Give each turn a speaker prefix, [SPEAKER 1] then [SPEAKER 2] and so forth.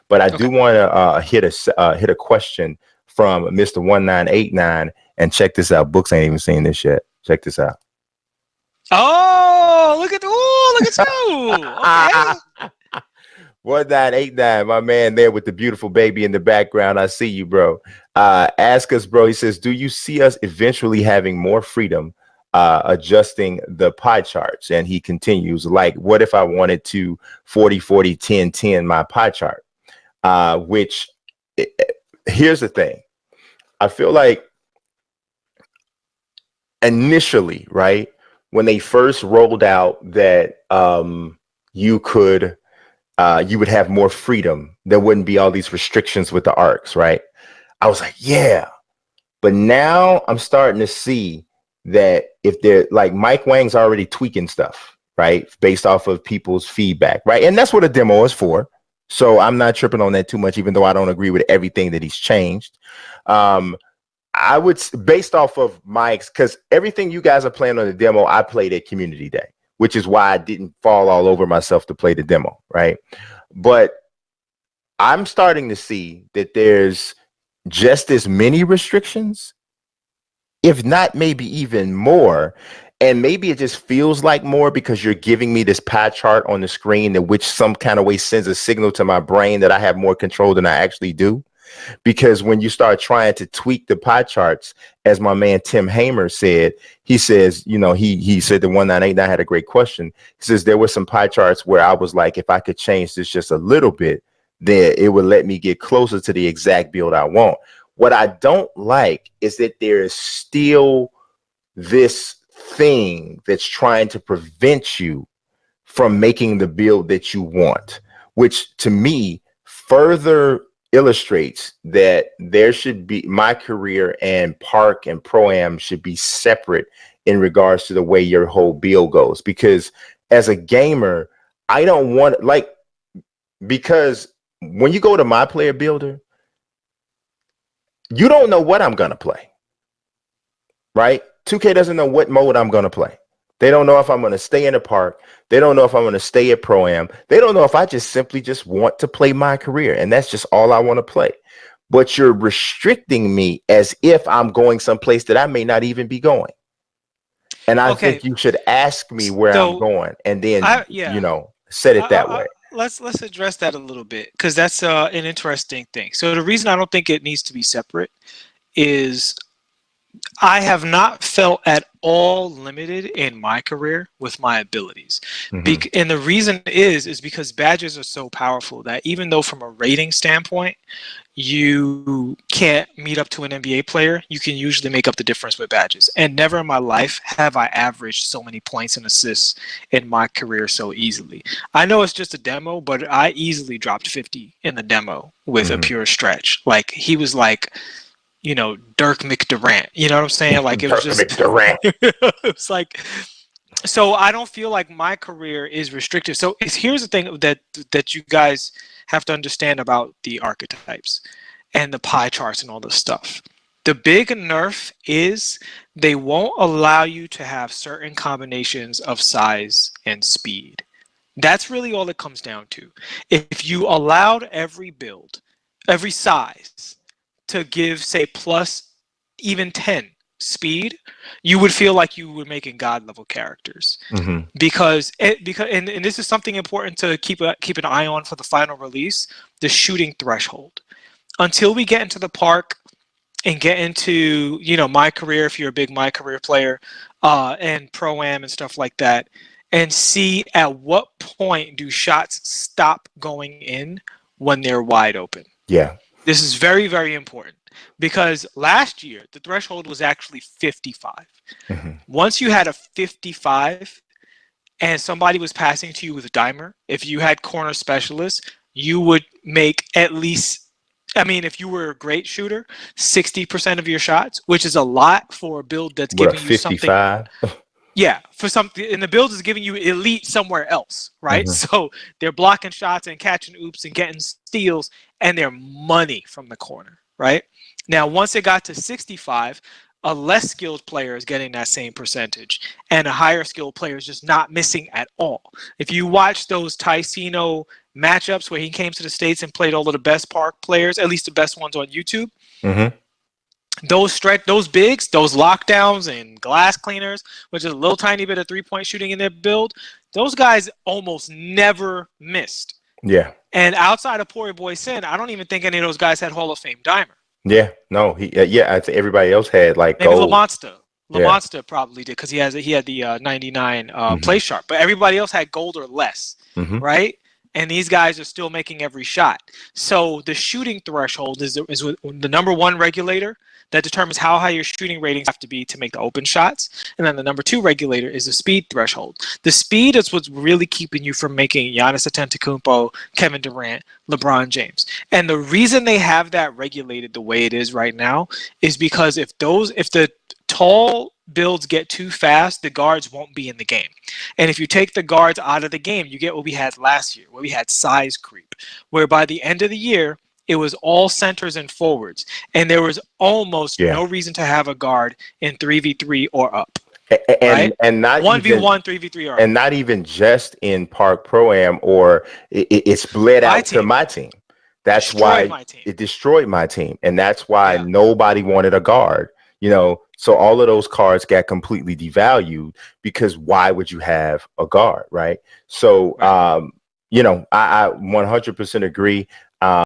[SPEAKER 1] But I
[SPEAKER 2] Okay.
[SPEAKER 1] do want to hit a question from Mr. 1989, and check this out. Books ain't even seen this yet. Check this out.
[SPEAKER 2] Oh, look at you. Okay.
[SPEAKER 1] 1989, my man there with the beautiful baby in the background. I see you, bro. Ask us, bro. He says, do you see us eventually having more freedom adjusting the pie charts? And he continues, like, what if I wanted to 40, 40, 10, 10 my pie chart? Which, here's the thing. I feel like initially, right, when they first rolled out that you could you would have more freedom. There wouldn't be all these restrictions with the arcs, right? I was like, yeah. But now I'm starting to see that if they're like Mike Wang's already tweaking stuff, right? Based off of people's feedback, right? And that's what a demo is for. So I'm not tripping on that too much, even though I don't agree with everything that he's changed. I would, based off of Mike's, because everything you guys are playing on the demo, I played at Community Day, which is why I didn't fall all over myself to play the demo, right? But I'm starting to see that there's just as many restrictions, if not maybe even more. And maybe it just feels like more because you're giving me this pie chart on the screen, in which some kind of way sends a signal to my brain that I have more control than I actually do. Because when you start trying to tweak the pie charts, as my man Tim Hamer said, he says, you know, he said the 1989 had a great question. He says there were some pie charts where I was like, if I could change this just a little bit, then it would let me get closer to the exact build I want. What I don't like is that there is still this thing that's trying to prevent you from making the build that you want, which to me further illustrates that there should be, my career and park and pro-am should be separate in regards to the way your whole build goes. Because as a gamer, I don't want, like, because when you go to MyPlayer builder, you don't know what I'm gonna play, right? 2K doesn't know what mode I'm gonna play. They don't know if I'm going to stay in the park. They don't know if I'm going to stay at Pro-Am. They don't know if I just simply just want to play my career, and that's just all I want to play. But you're restricting me as if I'm going someplace that I may not even be going. And I
[SPEAKER 2] Okay.
[SPEAKER 1] think you should ask me where I'm
[SPEAKER 2] So
[SPEAKER 1] going and then,
[SPEAKER 2] yeah.
[SPEAKER 1] set it that way.
[SPEAKER 2] Let's address that a little bit because that's an interesting thing. So the reason I don't think it needs to be separate is I have not felt at all limited in my career with my abilities.
[SPEAKER 1] Mm-hmm.
[SPEAKER 2] And the reason is because badges are so powerful that even though from a rating standpoint, you can't meet up to an NBA player, you can usually make up the difference with badges. And never in my life have I averaged so many points and assists in my career so easily. I know it's just a demo, but I easily dropped 50 in the demo with a
[SPEAKER 1] Mm-hmm.
[SPEAKER 2] pure stretch. Like he was like, Dirk McDurant. You know what I'm saying? Like it was
[SPEAKER 1] Dirk
[SPEAKER 2] just
[SPEAKER 1] McDurant.
[SPEAKER 2] it was like, so I don't feel like my career is restrictive. So here's the thing that you guys have to understand about the archetypes and the pie charts and all this stuff. The big nerf is they won't allow you to have certain combinations of size and speed. That's really all it comes down to. If you allowed every build, every size, to give, say, plus even 10 speed, you would feel like you were making god level characters.
[SPEAKER 1] Mm-hmm.
[SPEAKER 2] Because and this is something important to keep an eye on for the final release, the shooting threshold. Until we get into the park and get into, my career, if you're a big my career player, and pro-am and stuff like that, and see at what point do shots stop going in when they're wide open.
[SPEAKER 1] Yeah.
[SPEAKER 2] This is very, very important because last year the threshold was actually 55.
[SPEAKER 1] Mm-hmm.
[SPEAKER 2] Once you had a 55 and somebody was passing to you with a dimer, if you had corner specialists, you would make at least, if you were a great shooter, 60% of your shots, which is a lot for a build that's
[SPEAKER 1] What, a
[SPEAKER 2] giving you something.
[SPEAKER 1] 55?
[SPEAKER 2] Yeah, for something, and the build is giving you elite somewhere else, right?
[SPEAKER 1] Mm-hmm.
[SPEAKER 2] So they're blocking shots and catching oops and getting steals, and they're money from the corner, right? Now, once it got to 65, a less skilled player is getting that same percentage, and a higher skilled player is just not missing at all. If you watch those Ticino matchups where he came to the States and played all of the best park players, at least the best ones on YouTube.
[SPEAKER 1] Mm-hmm.
[SPEAKER 2] Those bigs, those lockdowns and glass cleaners, which is a little tiny bit of 3-point shooting in their build, those guys almost never missed.
[SPEAKER 1] Yeah.
[SPEAKER 2] And outside of Poor Boy Sin, I don't even think any of those guys had Hall of Fame dimer.
[SPEAKER 1] Yeah. No. I think everybody else had like
[SPEAKER 2] maybe
[SPEAKER 1] gold.
[SPEAKER 2] Lamonster probably did because he had the 99 play sharp, but everybody else had gold or less, right? And these guys are still making every shot. So the shooting threshold is the number one regulator that determines how high your shooting ratings have to be to make the open shots. And then the number two regulator is the speed threshold. The speed is what's really keeping you from making Giannis Antetokounmpo, Kevin Durant, LeBron James. And the reason they have that regulated the way it is right now is because if the tall builds get too fast, the guards won't be in the game. And if you take the guards out of the game, you get what we had last year, where we had size creep, where by the end of the year, it was all centers and forwards. And there was almost no reason to have a guard in 3v3 or up.
[SPEAKER 1] And not
[SPEAKER 2] 1v1, 3v3 or up.
[SPEAKER 1] And not even just in Park Pro-Am, or it's bled out to my team. That's why it destroyed my team. And that's why nobody wanted a guard. You know, so all of those cards got completely devalued because why would you have a guard, right? So, you know, I 100% agree.